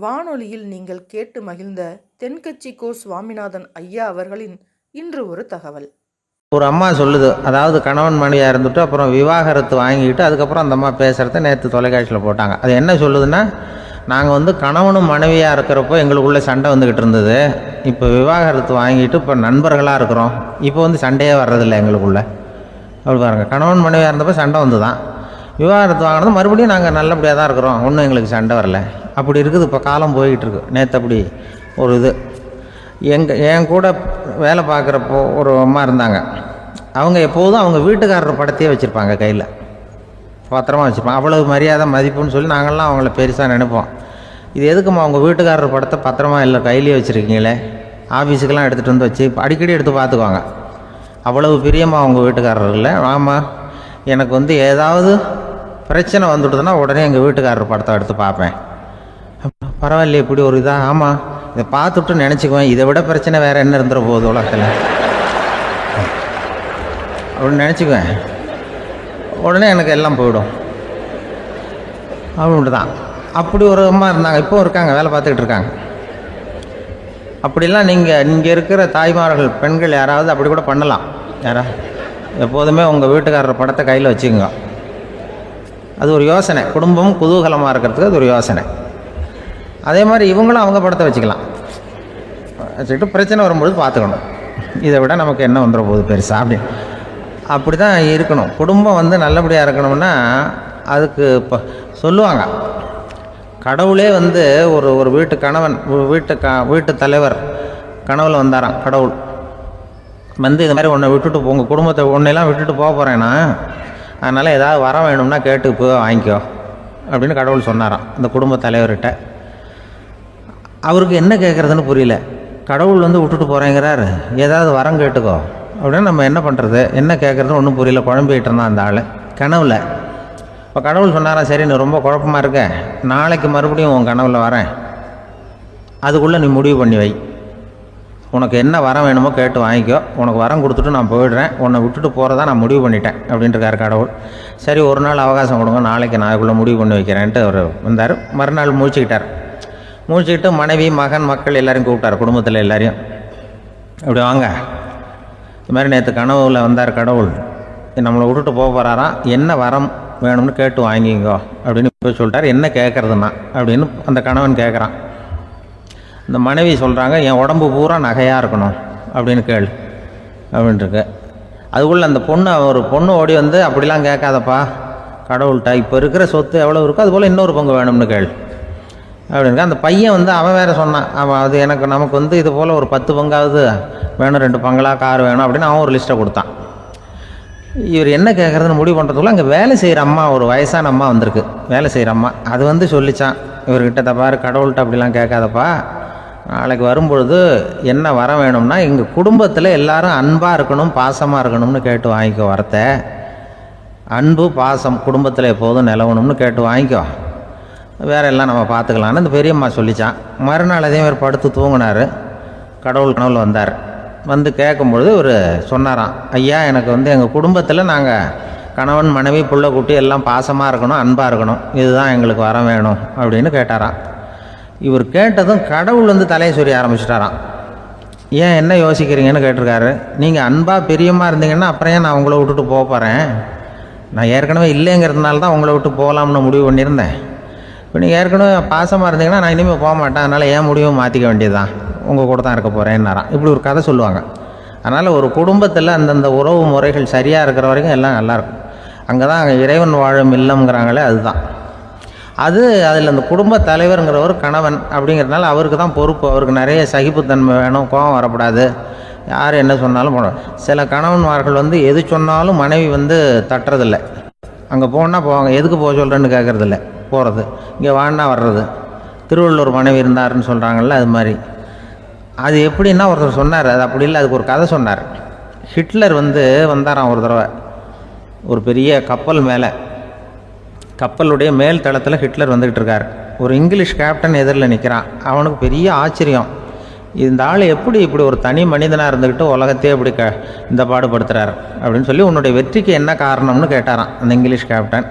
வானொலியில் நீங்கள் கேட்டு மகிழ்ந்த தென்கட்சி கோ சுவாமிநாதன் ஐயா அவர்களின் இன்று ஒரு தகவல். ஒரு அம்மா சொல்லுது, அதாவது கணவன் மனைவியாக இருந்துட்டு அப்புறம் விவாகரத்து வாங்கிட்டு அதுக்கப்புறம் அந்த அம்மா பேசுகிறத நேற்று தொலைக்காட்சியில் போட்டாங்க. அது என்ன சொல்லுதுன்னா, நாங்கள் கணவனும் மனைவியாக இருக்கிறப்போ எங்களுக்குள்ளே சண்டை வந்துக்கிட்டு இருந்தது. இப்போ விவாகரத்து வாங்கிட்டு இப்போ நண்பர்களாக இருக்கிறோம். இப்போ சண்டையே வர்றதில்லை எங்களுக்குள்ளே. அப்படி பாருங்கள், கணவன் மனைவியாக இருந்தப்போ சண்டை வந்து தான், விவாகரத்து வாங்கினது மறுபடியும் நாங்கள் நல்லபடியாக தான் இருக்கிறோம், ஒன்றும் எங்களுக்கு சண்டை வரல. அப்படி இருக்குது இப்போ காலம் போய்கிட்டு இருக்கு. நேற்று அப்படி ஒரு இது என் கூட வேலை பார்க்குறப்போ ஒரு அம்மா இருந்தாங்க. அவங்க எப்போதும் அவங்க வீட்டுக்காரர் படத்தையே வச்சுருப்பாங்க, கையில் பத்திரமா வச்சுருப்பாங்க. அவ்வளவு மரியாதை மதிப்புன்னு சொல்லி நாங்கள்லாம் அவங்கள பெருசாக நினைப்போம். இது எதுக்குமா அவங்க வீட்டுக்காரர் படத்தை பத்திரமா இல்லை கையிலேயே வச்சுருக்கீங்களே, ஆஃபீஸுக்கெல்லாம் எடுத்துகிட்டு வந்து வச்சு அடிக்கடி எடுத்து பார்த்துக்குவாங்க. அவ்வளவு பிரியமாக அவங்க வீட்டுக்காரர் இல்லை. ஆமாம், எனக்கு ஏதாவது பிரச்சனை வந்துவிடுதுன்னா உடனே எங்கள் வீட்டுக்காரர் படத்தை எடுத்து பார்ப்பேன். பரவாயில்லையே, இப்படி ஒரு இதாக. ஆமாம், இதை பார்த்துட்டு நினச்சிக்குவேன், இதை விட பிரச்சனை வேறு என்ன இருந்துட போகுது உலகத்தில் அப்படின்னு நினச்சிக்குவேன். உடனே எனக்கு எல்லாம் போயிடும் அப்படின்ட்டு தான். அப்படி ஒரு அம்மா இருந்தாங்க, இப்போ இருக்காங்க, வேலை பார்த்துக்கிட்டு இருக்காங்க. அப்படிலாம் நீங்கள் இருக்கிற தாய்மார்கள் பெண்கள் யாராவது அப்படி கூட பண்ணலாம். எப்போதுமே உங்கள் வீட்டுக்காரர் படத்தை கையில் வச்சுக்கோங்க. அது ஒரு யோசனை, குடும்பம் குதூகலமாக இருக்கிறதுக்கு அது ஒரு யோசனை. அதே மாதிரி இவங்களும் அவங்க படத்தை வச்சுக்கலாம், வச்சுக்கிட்டு பிரச்சனை வரும்பொழுது பார்த்துக்கணும், இதை விட நமக்கு என்ன வந்துட போகுது பெருசாக அப்படி தான் இருக்கணும். குடும்பம் நல்லபடியாக இருக்கணும்னா அதுக்கு இப்போ சொல்லுவாங்க, கடவுளே ஒரு வீட்டு கணவன் வீட்டு தலைவர் கனவுல வந்தாராம். கடவுள் இது மாதிரி உன்னை விட்டுட்டு உங்கள் குடும்பத்தை உன்னையெல்லாம் விட்டுட்டு போக போகிறேன்னா, அதனால் ஏதாவது வர வேணும்னா கேட்டு போய் வாங்கிக்கோ அப்படின்னு கடவுள் சொன்னாராம் இந்த குடும்ப தலைவர்கிட்ட. அவருக்கு என்ன கேட்குறதுன்னு புரியல. கடவுள் விட்டுட்டு போகிறேங்கிறார், ஏதாவது வரம் கேட்டுக்கோ அப்படின்னு. நம்ம என்ன பண்ணுறது, என்ன கேட்குறதுன்னு ஒன்றும் புரியல, குழம்பிக்கிட்டு இருந்தான் அந்த ஆள் கனவுல. இப்போ கடவுள் சொன்னாராம், சரி நீ ரொம்ப குழப்பமாக இருக்க, நாளைக்கு மறுபடியும் உன் கனவுல வரேன், அதுக்குள்ளே நீ முடிவு பண்ணி வை, உனக்கு என்ன வரம் வேணுமோ கேட்டு வாங்கிக்கோ, உனக்கு வரம் கொடுத்துட்டு நான் போயிடுறேன், உன்னை விட்டுட்டு போகிறதா நான் முடிவு பண்ணிட்டேன் அப்படின்ட்டுருக்கார் கடவுள். சரி, ஒரு நாள் அவகாசம் கொடுங்க, நாளைக்கு நான் அதுக்குள்ளே முடிவு பண்ணி வைக்கிறேன்ட்டு அவர் வந்தார். மறுநாள் முழிச்சுக்கிட்டு மனைவி மகன் மக்கள் எல்லோரையும் கூப்பிட்டார், குடும்பத்தில் எல்லாரையும். அப்படி வாங்க, இது மாதிரி நேற்று கனவுல வந்தார் கடவுள், நம்மளை விட்டுட்டு போக போகிறாராம், என்ன வரம் வேணும்னு கேட்டு வாங்கிங்கோ அப்படின்னு போய் சொல்லிட்டார். என்ன கேட்குறதுன்னா அப்படின்னு அந்த கணவன் கேட்குறான். இந்த மனைவி சொல்கிறாங்க, என் உடம்பு பூரா நகையாக இருக்கணும் அப்படின்னு கேளு அப்படின்ட்டுருக்கு. அதுக்குள்ளே அந்த ஒரு பொண்ணு ஓடி அப்படிலாம் கேட்காதப்பா கடவுள்கிட்ட, இப்போ இருக்கிற சொத்து எவ்வளோ இருக்கோ அதுபோல் இன்னொரு பங்கு வேணும்னு கேளு அப்படின்னு. அந்த பையன் அவன் வேறு சொன்னான், அவன் அது நமக்கு இது போல் ஒரு 10 பங்காவது வேணும், 2 பங்களா கார் வேணும் அப்படின்னு அவன் ஒரு லிஸ்ட்டை கொடுத்தான். இவர் என்ன கேட்குறதுன்னு முடிவு பண்ணுறதுக்குள்ள அங்கே வேலை செய்கிற அம்மா, ஒரு வயசான அம்மா வந்திருக்கு, வேலை செய்கிற அம்மா. அது சொல்லிச்சான் இவர்கிட்ட, தப்பாரு கடவுள்கிட்ட அப்படிலாம் கேட்காதப்பா, நாளைக்கு வரும்பொழுது என்ன வர வேணும்னா எங்கள் குடும்பத்தில் எல்லாரும் அன்பாக இருக்கணும், பாசமாக இருக்கணும்னு கேட்டு வாங்கிக்கோ வரத்தை. அன்பு பாசம் குடும்பத்தில் எப்போதும் நிலவணும்னு கேட்டு வாங்கிக்கோ, வேற எல்லாம் நம்ம பார்த்துக்கலான்னு இந்த பெரியம்மா சொல்லிச்சான். மறுநாள் அதே மாதிரி படுத்து தூங்கினார். கடவுள் கனவுல வந்தார். கேட்கும்பொழுது இவர் சொன்னாராம், ஐயா எனக்கு எங்கள் குடும்பத்தில் நாங்கள் கணவன் மனைவி புள்ள குட்டி எல்லாம் பாசமாக இருக்கணும், அன்பாக இருக்கணும், இதுதான் எங்களுக்கு வர வேணும் அப்படின்னு கேட்டாராம். இவர் கேட்டதும் கடவுள் தலையை சொரிய ஆரம்பிச்சிட்டாராம். ஏன் என்ன யோசிக்கிறீங்கன்னு கேட்டிருக்காரு. நீங்கள் அன்பாக பிரியமாக இருந்தீங்கன்னா அப்புறம் ஏன் நான் உங்களை விட்டுட்டு போக போகிறேன், நான் ஏற்கனவே இல்லைங்கிறதுனால தான் உங்களை விட்டு போகலாம்னு முடிவு பண்ணியிருந்தேன். இப்போ நீங்கள் ஏற்கனவே பாசமாக இருந்தீங்கன்னா நான் இனிமேல் போக மாட்டேன், அதனால் ஏன் முடிவும் மாற்றிக்க வேண்டியதுதான், உங்கள் கூட தான் இருக்க போகிறேன்னாராம். இப்படி ஒரு கதை சொல்லுவாங்க. அதனால் ஒரு குடும்பத்தில் அந்தந்த உறவு முறைகள் சரியாக இருக்கிற வரைக்கும் எல்லாம் நல்லாயிருக்கும். அங்கே தான் இறைவன் வாழும் இல்லம்ங்கிறாங்களே, அதுதான் அதில் அந்த குடும்ப தலைவருங்கிறவர் கணவன் அப்படிங்கிறதுனால அவருக்கு தான் பொறுப்பு. அவருக்கு நிறைய சகிப்புத்தன்மை வேணும், கோபம் வரக்கூடாது, யார் என்ன சொன்னாலும் போகணும். சில கணவன்மார்கள் எது சொன்னாலும் மனைவி தட்டுறதில்லை. அங்கே போனால் போவாங்க, எதுக்கு போக சொல்கிறேன்னு கேட்குறதில்ல, போகிறது, இங்கே வான்னா வர்றது. திருவள்ளுவர் மனைவி இருந்தாருன்னு சொல்கிறாங்கல்ல, அது மாதிரி. அது எப்படின்னா ஒருத்தர் சொன்னார், அது அப்படி இல்லை, அதுக்கு ஒரு கதை சொன்னார். ஹிட்லர் வந்தாராம் ஒரு தடவை, ஒரு பெரிய கப்பல் மேலே, கப்பலுடைய மேல் தளத்தில் ஹிட்லர் வந்துக்கிட்டு இருக்கார். ஒரு இங்கிலீஷ் கேப்டன் எதிரில் நிற்கிறான். அவனுக்கு பெரிய ஆச்சரியம், இந்த ஆள் எப்படி இப்படி ஒரு தனி மனிதனாக இருந்துக்கிட்டு உலகத்தையே இப்படி இந்த பாடுபடுத்துகிறார் அப்படின்னு சொல்லி, உன்னுடைய வெற்றிக்கு என்ன காரணம்னு கேட்டாரான் அந்த இங்கிலீஷ் கேப்டன்.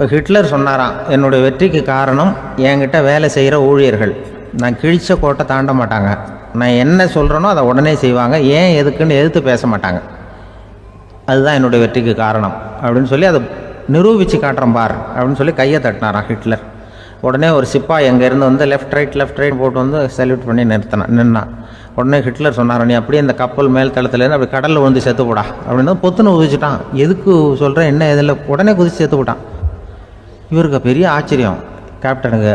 இப்போ ஹிட்லர் சொன்னாராம், என்னுடைய வெற்றிக்கு காரணம் என்கிட்ட வேலை செய்கிற ஊழியர்கள். நான் கிழிச்ச கோட்டை தாண்ட மாட்டாங்க, நான் என்ன சொல்கிறேனோ அதை உடனே செய்வாங்க, ஏன் எதுக்குன்னு எதிர்த்து பேச மாட்டாங்க, அதுதான் என்னுடைய வெற்றிக்கு காரணம் அப்படின்னு சொல்லி அதை நிரூபித்து காட்டுறேன் பார் அப்படின்னு சொல்லி கையை தட்டினாராம் ஹிட்லர். உடனே ஒரு சிப்பாய் எங்கேருந்து வந்து லெஃப்ட் ரைட் போட்டு வந்து சல்யூட் பண்ணி நின்னான். உடனே ஹிட்லர் சொன்னார், நீ அப்படியே இந்த கப்பல் மேல் தளத்துலேருந்து அப்படி கடலில் விழுந்து செத்து போடா அப்படின்னு பொத்துன்னு குதிச்சுட்டான். எதுக்கு சொல்கிறேன் என்ன இதில், உடனே குதிச்சு செத்து போட்டான். இவருக்கு பெரிய ஆச்சரியம் கேப்டனுக்கு.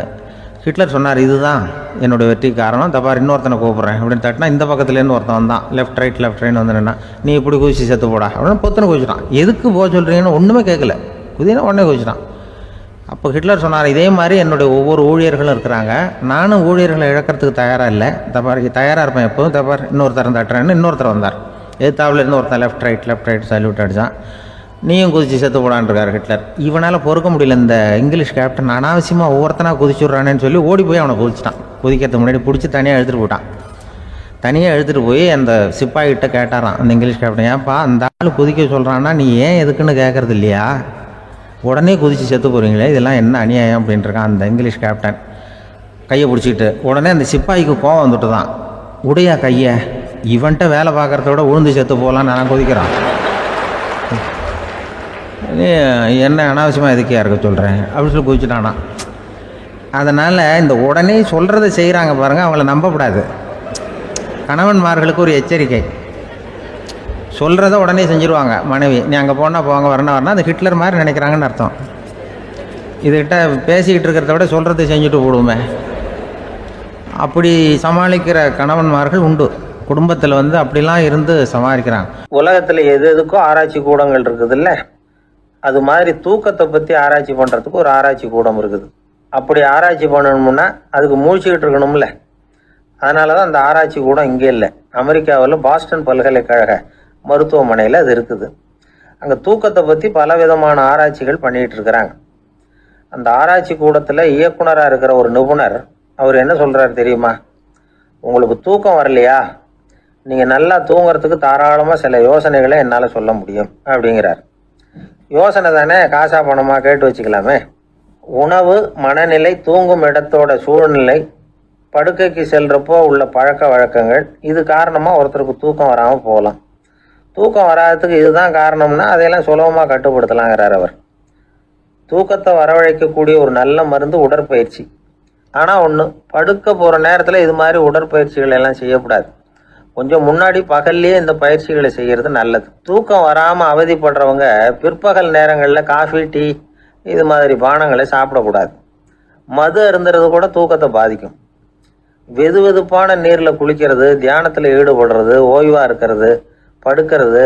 ஹிட்லர் சொன்னார், இதுதான் என்னுடைய வெற்றிக்கு காரணம், தப்பார் இன்னொருத்தனை கூப்பிட்றேன் அப்படின்னு தட்டினா இந்த பக்கத்துலேருந்து ஒருத்தன் வந்தான், லெஃப்ட் ரைட் வந்து நின்னா, நீ இப்படி குதிச்சு செத்து போடா அப்படின்னு பொத்துன்னு குதிச்சுட்டான். எதுக்கு போக சொல்கிறீங்கன்னு ஒன்றுமே கேட்கல, குதினா உடனே குதிச்சுட்டான். அப்போ ஹிட்லர் சொன்னார், இதே மாதிரி என்னுடைய ஒவ்வொரு ஊழியர்களும் இருக்கிறாங்க, நானும் ஊழியர்களை இழக்கிறதுக்கு தயாராக இல்லை, தயாராக இருப்பேன் எப்போதும், தப்பார் இன்னொருத்தரம் தட்டுறேன்னு இன்னொருத்தர் வந்தார். எதிர்த்தாவில் இருந்து ஒருத்தன் லெஃப்ட் ரைட் சல்யூட் அடித்தான். நீயும் குதிச்சு செத்து போடான்ருக்கார் ஹிட்லர். இவனால் பொறுக்க முடியல, இந்த இங்கிலீஷ் கேப்டன் அனாவசியமாக ஒவ்வொருத்தனாக குதிச்சுட்றானேன்னு சொல்லி ஓடி போய் அவனை குதிச்சிட்டான். குதிக்கிறதுக்கு முன்னாடி பிடிச்சி தனியாக எழுத்துட்டு போட்டான். தனியாக எழுத்துட்டு போய் அந்த சிப்பாய்கிட்ட கேட்டாரான் அந்த இங்கிலீஷ் கேப்டன், ஏன்ப்பா அந்த ஆள் குதிக்க சொல்கிறான்னா நீ ஏன் எதுக்குன்னு கேட்கறது இல்லையா, உடனே குதிச்சு செத்து போகிறீங்களே, இதெல்லாம் என்ன அநியாயம் அப்படின்ட்டுருக்கான் அந்த இங்கிலீஷ் கேப்டன் கையை பிடிச்சிக்கிட்டு. உடனே அந்த சிப்பாய்க்கு கோவம் வந்துட்டு தான், உடையா கையை, இவன்ட்ட வேலை பார்க்குறத விட உழுந்து செத்து போகலான்னு நான் குதிக்கிறான், என்ன அனாவசியமாக எதுக்கே இருக்க சொல்கிறேன் அப்படின்னு சொல்லி குதிச்சுட்டானா. அதனால் இந்த உடனே சொல்கிறத செய்கிறாங்க பாருங்கள், அவங்கள நம்பக்கூடாது. கணவன்மார்களுக்கு ஒரு எச்சரிக்கை, சொல்கிறத உடனே செஞ்சுருவாங்க மனைவி, நீ அங்கே போனால் போங்க வரணும் அது ஹிட்லர் மாதிரி நினைக்கிறாங்கன்னு அர்த்தம். இதுகிட்ட பேசிக்கிட்டு இருக்கிறத விட சொல்கிறத செஞ்சுட்டு போடுவோமே, அப்படி சமாளிக்கிற கணவன்மார்கள் உண்டு. குடும்பத்தில் வந்து அப்படிலாம் இருந்து சமாளிக்கிறாங்க. உலகத்தில் எது எதுக்கும் ஆராய்ச்சி கூடங்கள் இருக்குதுல்ல, அது மாதிரி தூக்கத்தை பற்றி ஆராய்ச்சி பண்ணுறதுக்கு ஒரு ஆராய்ச்சி கூடம் இருக்குது. அப்படி ஆராய்ச்சி பண்ணணும்னா அதுக்கு மூழ்கிக்கிட்டு இருக்கணும்ல, அதனால தான் அந்த ஆராய்ச்சி கூடம் இங்கே இல்லை. அமெரிக்காவில் பாஸ்டன் பல்கலைக்கழக மருத்துவமனையில் அது இருக்குது. அங்கே தூக்கத்தை பற்றி பலவிதமான ஆராய்ச்சிகள் பண்ணிகிட்டு இருக்கிறாங்க. அந்த ஆராய்ச்சி கூடத்தில் இயக்குனராக இருக்கிற ஒரு நிபுணர், அவர் என்ன சொல்கிறாரு தெரியுமா, உங்களுக்கு தூக்கம் வரலையா, நீங்கள் நல்லா தூங்குறதுக்கு தாராளமாக சில யோசனைகளை என்னால் சொல்ல முடியும் அப்படிங்கிறார். யோசனை தானே, காசா பணமாக கேட்டு வச்சுக்கலாமே. உணவு, மனநிலை, தூங்கும் இடத்தோட சூழ்நிலை, படுக்கைக்கு செல்கிறப்போ உள்ள பழக்க வழக்கங்கள், இது காரணமாக ஒருத்தருக்கு தூக்கம் வராமல் போகலாம். தூக்கம் வராததுக்கு இதுதான் காரணம்னா அதையெல்லாம் சுலபமாக கட்டுப்படுத்தலாங்கிறார் அவர். தூக்கத்தை வரவழைக்கக்கூடிய ஒரு நல்ல மருந்து உடற்பயிற்சி. ஆனால் ஒன்று, படுக்க போகிற நேரத்தில் இது மாதிரி உடற்பயிற்சிகள் எல்லாம் செய்யக்கூடாது. கொஞ்சம் முன்னாடி பகல்லையே இந்த பயிற்சிகளை செய்கிறது நல்லது. தூக்கம் வராமல் அவதிப்படுறவங்க பிற்பகல் நேரங்களில் காஃபி, டீ இது மாதிரி பானங்களை சாப்பிடக்கூடாது. மது அருந்துறது கூட தூக்கத்தை பாதிக்கும். வெது வெதுப்பான நீரில் குளிக்கிறது, தியானத்தில் ஈடுபடுறது, ஓய்வாக இருக்கிறது, படுக்கிறது,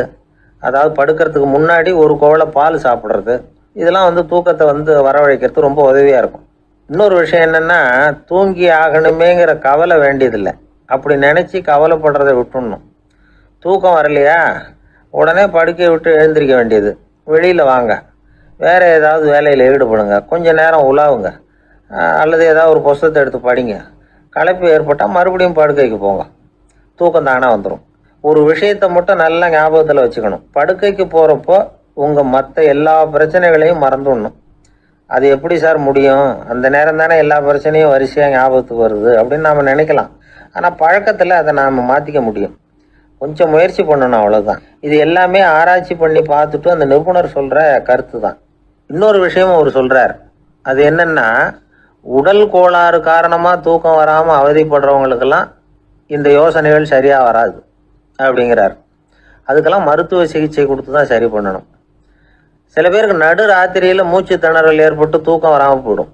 அதாவது படுக்கிறதுக்கு முன்னாடி ஒரு கோவலை பால் சாப்பிட்றது, இதெல்லாம் வந்து தூக்கத்தை வந்து வரவழைக்கிறது ரொம்ப உதவியாக இருக்கும். இன்னொரு விஷயம் என்னென்னா, தூங்கி ஆகணுமேங்கிற கவலை வேண்டியதில்லை. அப்படி நினச்சி கவலைப்படுறதை விட்டுடணும். தூக்கம் வரலையா, உடனே படுக்கையை விட்டு எழுந்திரிக்க வேண்டியது, வெளியில் வாங்க, வேறு ஏதாவது வேலையில் ஈடுபடுங்க, கொஞ்சம் நேரம் உலாவுங்க, அல்லது ஏதாவது ஒரு புஸ்தகத்தை எடுத்து படிங்க. களைப்பு ஏற்பட்டால் மறுபடியும் படுக்கைக்கு போங்க, தூக்கம் தானாக வந்துடும். ஒரு விஷயத்தை மட்டும் நல்லா ஞாபகத்தில் வச்சுக்கணும், படுக்கைக்கு போகிறப்போ உங்கள் மற்ற எல்லா பிரச்சனைகளையும் மறந்துடணும். அது எப்படி சார் முடியும், அந்த நேரம் தானே எல்லா பிரச்சனையும் வரிசையாக ஞாபகத்துக்கு வருது அப்படின்னு நாம் நினைக்கலாம். ஆனால் பழக்கத்தில் அதை நாம் மாற்றிக்க முடியும். கொஞ்சம் முயற்சி பண்ணணும், அவ்வளோதான். இது எல்லாமே ஆராய்ச்சி பண்ணி பார்த்துட்டு அந்த நிபுணர் சொல்கிற கருத்து தான். இன்னொரு விஷயமும் அவர் சொல்கிறார், அது என்னென்னா, உடல் கோளாறு காரணமாக தூக்கம் வராமல் அவதிப்படுறவங்களுக்கெல்லாம் இந்த யோசனைகள் சரியாக வராது அப்படிங்கிறார். அதுக்கெல்லாம் மருத்துவ சிகிச்சை கொடுத்து தான் சரி பண்ணணும். சில பேருக்கு நடு ராத்திரியில் மூச்சு திணறல் ஏற்பட்டு தூக்கம் வராமல் போயிடும்.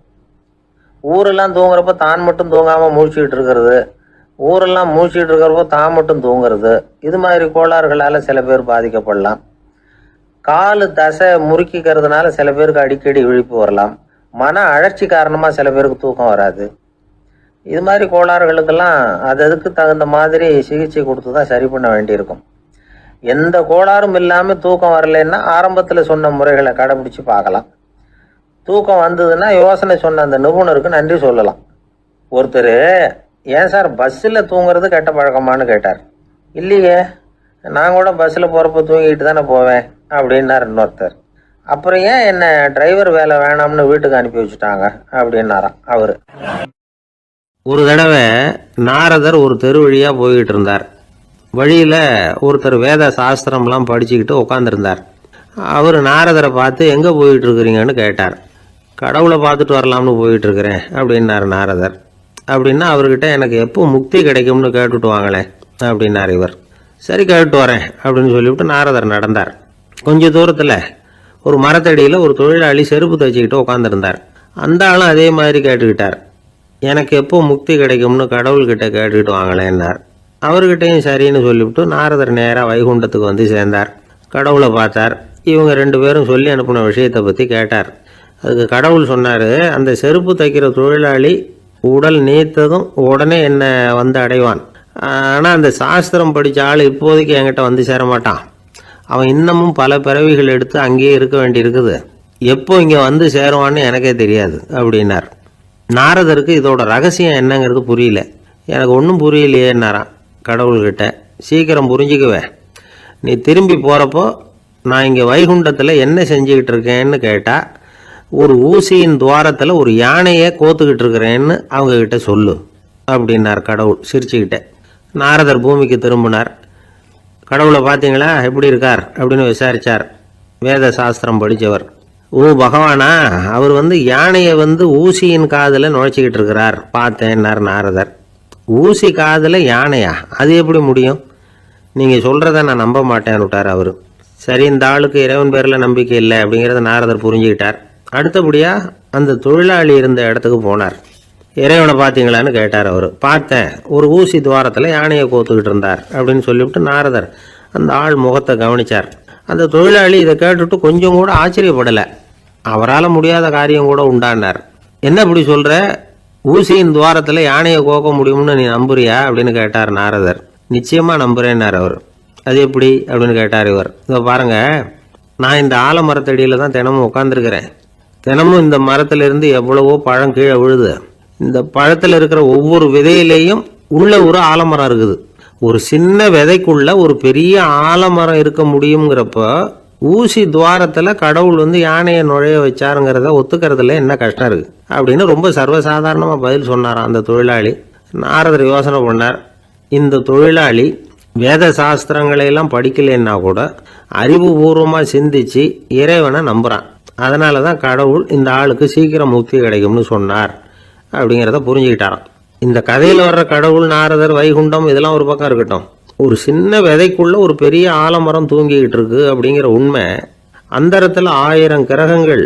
ஊரெல்லாம் தூங்குறப்ப தான் மட்டும் தூங்காமல் மூழ்கிட்டு இருக்கிறது, ஊரெல்லாம் மூழ்கிட்டு இருக்கிறப்போ தான் மட்டும் தூங்குறது, இது மாதிரி கோளாறுகளால் சில பேர் பாதிக்கப்படலாம். காலு தசை முறுக்கிக்கிறதுனால சில பேருக்கு அடிக்கடி விழிப்பு வரலாம். மன அழற்சி காரணமாக சில பேருக்கு தூக்கம் வராது. இது மாதிரி கோளாறுகளுக்கெல்லாம் அதுக்கு தகுந்த மாதிரி சிகிச்சை கொடுத்து தான் சரி பண்ண வேண்டியிருக்கும். எந்த கோளாறும் இல்லாமல் தூக்கம் வரலைன்னா ஆரம்பத்தில் சொன்ன முறைகளை கடைபிடிச்சு பார்க்கலாம். தூக்கம் வந்ததுன்னா யோசனை சொன்ன அந்த நிபுணருக்கு நன்றி சொல்லலாம். ஒருத்தர், ஏன் சார் பஸ்ஸில் தூங்குறது கெட்ட பழக்கமானு கேட்டார். இல்லையே, நான் கூட பஸ்ஸில் போகிறப்ப தூங்கிட்டு தானே போவேன் அப்படின்னார் இன்னொருத்தர். அப்புறம் ஏன் என்ன டிரைவர் வேலை வேணாம்னு வீட்டுக்கு அனுப்பி வச்சுட்டாங்க அப்படின்னாராம் அவர். ஒரு தடவை நாரதர் ஒரு தெரு வழியாக போய்கிட்டு இருந்தார். வழியில் ஒருத்தர் வேத சாஸ்திரம்லாம் படிச்சுக்கிட்டு உட்காந்துருந்தார். அவர் நாரதரை பார்த்து எங்கே போயிட்டு இருக்கிறீங்கன்னு கேட்டார். கடவுளை பார்த்துட்டு வரலாம்னு போயிட்டு இருக்கிறேன் அப்படின்னார் நாரதர். அப்படின்னா அவர்கிட்ட எனக்கு எப்போ முக்தி கிடைக்கும்னு கேட்டுட்டு வாங்களேன் அப்படின்னார் இவர். சரி கேட்டு வரேன் அப்படின்னு சொல்லிவிட்டு நாரதர் நடந்தார். கொஞ்சம் தூரத்தில் ஒரு மரத்தடியில் ஒரு தொழிலாளி செருப்பு தைச்சிக்கிட்டு உட்காந்துருந்தார். அந்த ஆளும் அதே மாதிரி கேட்டுக்கிட்டார். எனக்கு எப்போ முக்தி கிடைக்கும்னு கடவுள்கிட்ட கேட்டுக்கிட்டு வாங்களேன்னார். அவர்கிட்டையும் சரின்னு சொல்லிவிட்டு நாரதர் நேராக வைகுண்டத்துக்கு வந்து சேர்ந்தார். கடவுளை பார்த்தார். இவங்க 2 பேரும் சொல்லி அனுப்பின விஷயத்தை பற்றி கேட்டார். அதுக்கு கடவுள் சொன்னார், அந்த செருப்பு தைக்கிற தொழிலாளி உடல் நீத்ததும் உடனே என்னை வந்து அடைவான். ஆனால் அந்த சாஸ்திரம் படித்த ஆள் இப்போதைக்கு என்கிட்ட வந்து சேர மாட்டான். அவன் இன்னமும் பல பிறவிகள் எடுத்து அங்கேயே இருக்க வேண்டி இருக்குது. எப்போ இங்கே வந்து சேருவான்னு எனக்கே தெரியாது அப்படின்னார். நாரதருக்கு இதோட ரகசியம் என்னங்கிறது புரியல. எனக்கு ஒன்றும் புரியலையேன்னாரான் கடவுள்கிட்ட. சீக்கிரம் புரிஞ்சுக்குவேன். நீ திரும்பி போகிறப்போ நான் இங்கே வைகுண்டத்தில் என்ன செஞ்சுக்கிட்டு இருக்கேன்னு கேட்டால், ஒரு ஊசியின் துவாரத்தில் ஒரு யானையை கோத்துக்கிட்டு இருக்கிறேன்னு அவங்கக்கிட்ட சொல்லு அப்படின்னார் கடவுள் சிரிச்சுக்கிட்டே. நாரதர் பூமிக்கு திரும்பினார். கடவுளை பார்த்தீங்களா, எப்படி இருக்கார் அப்படின்னு விசாரித்தார். வேத சாஸ்திரம் படித்தவர். ஓ பகவானா, அவர் யானையை ஊசியின் காதில் நுழைச்சிக்கிட்டு இருக்கிறார் பார்த்தேன்னார் நாரதர். ஊசி காதில் யானையா? அது எப்படி முடியும்? நீங்கள் சொல்கிறத நான் நம்ப மாட்டேன்னு விட்டார் அவர். சரி, இந்த ஆளுக்கு இறைவன் பேரில் நம்பிக்கை இல்லை அப்படிங்கிறத நாரதர் புரிஞ்சுக்கிட்டார். அடுத்தபடியாக அந்த தொழிலாளி இருந்த இடத்துக்கு போனார். இறைவனை பார்த்தீங்களான்னு கேட்டார் அவர். பார்த்தேன், ஒரு ஊசி துவாரத்தில் யானையை கோத்துக்கிட்டு இருந்தார் அப்படின்னு சொல்லிவிட்டு நாரதர் அந்த ஆள் முகத்தை கவனித்தார். அந்த தொழிலாளி இதை கேட்டுட்டு கொஞ்சம் கூட ஆச்சரியப்படலை. அவரால் முடியாத காரியம் கூட உண்டானார். என்ன இப்படி சொல்கிற? ஊசியின் துவாரத்தில் யானையை கோக்க முடியும்னு நீ நம்புறியா அப்படின்னு கேட்டார் நாரதர். நிச்சயமாக நம்புகிறேன்னார் அவர். அது எப்படி அப்படின்னு கேட்டார் இவர். இதை பாருங்கள், நான் இந்த ஆலமரத்தடியில் தான் தினமும் உட்காந்துருக்கிறேன். தினமும் இந்த மரத்திலிருந்து எவ்வளவோ பழம் கீழே விழுது. இந்த பழத்தில் இருக்கிற ஒவ்வொரு விதையிலையும் உள்ள ஒரு ஆலமரம் இருக்குது. ஒரு சின்ன விதைக்குள்ள ஒரு பெரிய ஆலமரம் இருக்க முடியுங்கிறப்ப ஊசி துவாரத்தில் கடவுள் யானையை நுழைய வச்சாருங்கிறத ஒத்துக்கிறதுல என்ன கஷ்டம் இருக்குது அப்படின்னு ரொம்ப சர்வசாதாரணமாக பதில் சொன்னாராம் அந்த தொழிலாளி. நாரதர் யோசனை பண்ணார். இந்த தொழிலாளி வேத சாஸ்திரங்களையெல்லாம் படிக்கலைன்னா கூட அறிவுபூர்வமாக சிந்திச்சு இறைவனை நம்புகிறான். அதனால தான் கடவுள் இந்த ஆளுக்கு சீக்கிரம் முக்தி கிடைக்கும்னு சொன்னார் அப்படிங்கிறத புரிஞ்சுக்கிட்டாராம். இந்த கதையில் வர்ற கடவுள், நாரதர், வைகுண்டம் இதெல்லாம் ஒரு பக்கம் இருக்கட்டும், ஒரு சின்ன விதைக்குள்ள ஒரு பெரிய ஆலமரம் தூங்கிக்கிட்டு இருக்கு அப்படிங்கிற உண்மை, அந்தரத்தில் 1000 கிரகங்கள்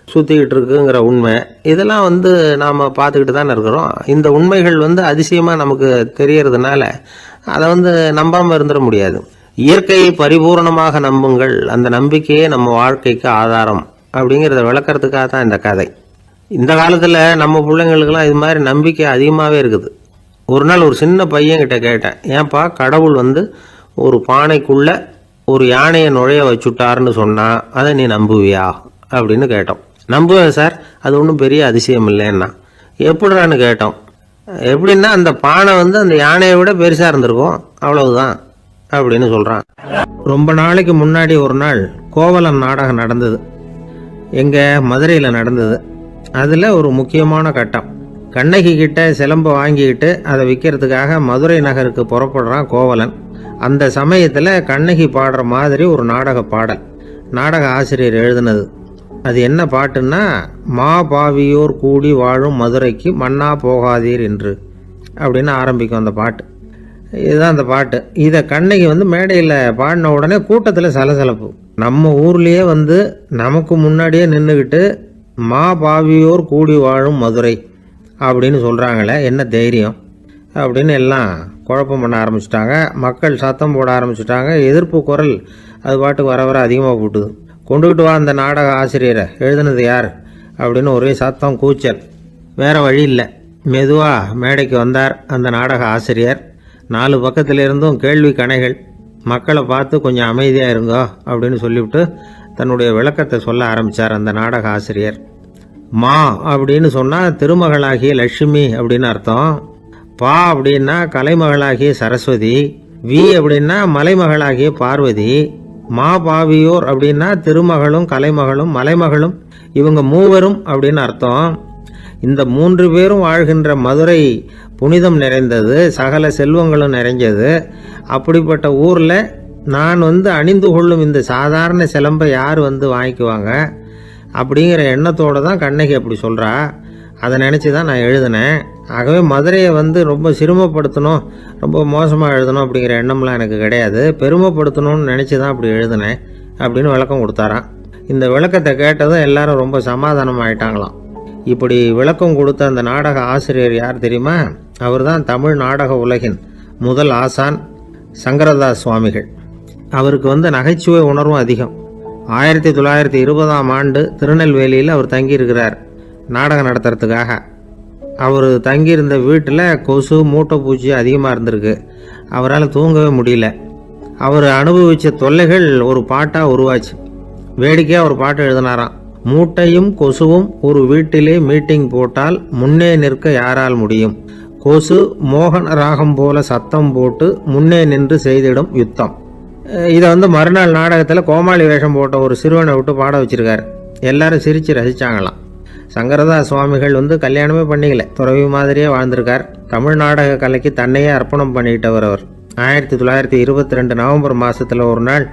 சுற்றிக்கிட்டு இருக்குங்கிற உண்மை, இதெல்லாம் நாம் பார்த்துக்கிட்டு தானே இருக்கிறோம். இந்த உண்மைகள் அதிசயமாக நமக்கு தெரியறதுனால அதை நம்பாமல் இருந்துட முடியாது. இயற்கையை பரிபூர்ணமாக நம்புங்கள், அந்த நம்பிக்கையே நம்ம வாழ்க்கைக்கு ஆதாரம் அப்படிங்கிறத விளக்கறதுக்காக தான் இந்த கதை. இந்த காலத்தில் நம்ம பிள்ளைங்களுக்கெல்லாம் இது மாதிரி நம்பிக்கை அதிகமாகவே இருக்குது. ஒரு நாள் ஒரு சின்ன பையன்கிட்ட கேட்டேன், ஏன்பா கடவுள் ஒரு பானைக்குள்ளே ஒரு யானையை நுழைய வச்சுட்டாருன்னு சொன்னால் அதை நீ நம்புவியா அப்படின்னு கேட்டோம். நம்புவேன் சார், அது ஒன்றும் பெரிய அதிசயம் இல்லைன்னா. எப்படிறான்னு கேட்டோம். எப்படின்னா அந்த பானை அந்த யானையை விட பெருசாக இருந்திருக்கும், அவ்வளவுதான் அப்படின்னு சொல்கிறான். ரொம்ப நாளைக்கு முன்னாடி ஒரு நாள் கோவலன் நாடகம் நடந்தது. எங்கள் மதுரையில் நடந்தது. அதில் ஒரு முக்கியமான கட்டம், கண்ணகி கிட்ட சிலம்பை வாங்கிக்கிட்டு அதை விற்கிறதுக்காக மதுரை நகருக்கு புறப்படுறான் கோவலன். அந்த சமயத்தில் கண்ணகி பாடுற மாதிரி ஒரு நாடக பாடல், நாடக ஆசிரியர் எழுதினது. அது என்ன பாட்டுன்னா, மா பாவியோர் கூடி வாழும் மதுரைக்கு மன்னா போகாதீர் என்று அப்படின்னு ஆரம்பிக்கும் அந்த பாட்டு. இதுதான் அந்த பாட்டு. இதை கண்ணகி மேடையில் பாடின உடனே கூட்டத்தில் சலசலப்பு. நம்ம ஊர்லேயே நமக்கு முன்னாடியே நின்றுக்கிட்டு மா பாவியோர் கூடி வாழும் மதுரை அப்படின்னு சொல்கிறாங்களே, என்ன தைரியம் அப்படின்னு எல்லாம் குழப்பம் பண்ண ஆரம்பிச்சிட்டாங்க. மக்கள் சத்தம் போட ஆரம்பிச்சிட்டாங்க. எதிர்ப்பு குரல் அது பாட்டுக்கு வர வர அதிகமாக போட்டுது. கொண்டுக்கிட்டு வா அந்த நாடக ஆசிரியரை, எழுதுனது யார் அப்படின்னு ஒரே சத்தம், கூச்சல். வேறு வழி இல்லை. மெதுவாக மேடைக்கு வந்தார் அந்த நாடக ஆசிரியர். 4 பக்கத்திலிருந்தும் கேள்வி கணைகள். மக்களை பார்த்து கொஞ்சம் அமைதியாக இருங்கோ அப்படின்னு சொல்லிவிட்டு தன்னுடைய விளக்கத்தை சொல்ல ஆரம்பித்தார் அந்த நாடக ஆசிரியர். மா அப்படின்னு சொன்னால் திருமகளாகிய லட்சுமி அப்படின்னு அர்த்தம். பா அப்படின்னா கலைமகளாகிய சரஸ்வதி. வி அப்படின்னா மலைமகளாகிய பார்வதி. மாபாவியோர் அப்படின்னா திருமகளும் கலைமகளும் மலைமகளும், இவங்க மூவரும் அப்படின்னு அர்த்தம். இந்த 3 பேரும் வாழ்கின்ற மதுரை புனிதம் நிறைந்தது, சகல செல்வங்களும் நிறைஞ்சது. அப்படிப்பட்ட ஊரில் நான் அணிந்து கொள்ளும் இந்த சாதாரண சிலம்பை யார் வாங்கிக்குவாங்க அப்படிங்கிற எண்ணத்தோடு தான் கண்ணகி அப்படி சொல்கிறா. அதை நினச்சி தான் நான் எழுதினேன். ஆகவே மதுரையை ரொம்ப சிரமப்படுத்தணும், ரொம்ப மோசமாக எழுதணும் அப்படிங்கிற எண்ணம்லாம் எனக்கு கிடையாது. பெருமைப்படுத்தணும்னு நினச்சி தான் அப்படி எழுதினேன் அப்படின்னு விளக்கம் கொடுத்தாராம். இந்த விளக்கத்தை கேட்டதும் எல்லாரும் ரொம்ப சமாதானம் ஆயிட்டாங்களாம். இப்படி விளக்கம் கொடுத்த அந்த நாடக ஆசிரியர் யார் தெரியுமா? அவர் தான் தமிழ் நாடக உலகின் முதல் ஆசான் சங்கரதாஸ் சுவாமிகள். அவருக்கு நகைச்சுவை உணர்வும் அதிகம். 1920ஆம் ஆண்டு திருநெல்வேலியில் அவர் தங்கியிருக்கிறார் நாடகம் நடத்துறதுக்காக. அவர் தங்கியிருந்த வீட்டில் கொசு மூட்டைப்பூச்சி அதிகமாக இருந்திருக்கு. அவரால் தூங்கவே முடியல. அவர் அனுபவித்த தொல்லைகள் ஒரு பாட்டாக உருவாச்சு. வேடிக்கையாக ஒரு பாட்டு எழுதினாராம். மூட்டையும் கொசுவும் ஒரு வீட்டிலே மீட்டிங் போட்டால் முன்னே நிற்க யாரால் முடியும்? கொசு மோகன ராகம் போல சத்தம் போட்டு முன்னே நின்று செய்திடும் யுத்தம். இதை மறுநாள் நாடகத்தில் கோமாளி வேஷம் போட்ட ஒரு சிறுவனை விட்டு பாட வச்சிருக்காரு. எல்லாரும் சிரித்து ரசித்தாங்களாம். சங்கரதாஸ் சுவாமிகள் கல்யாணமே பண்ணிக்கல, துறவி மாதிரியே வாழ்ந்திருக்கார். தமிழ் நாடக கலைக்கு தன்னையே அர்ப்பணம் பண்ணிட்டவர் அவர். 1922 நவம்பர் மாதத்தில் ஒரு நாள்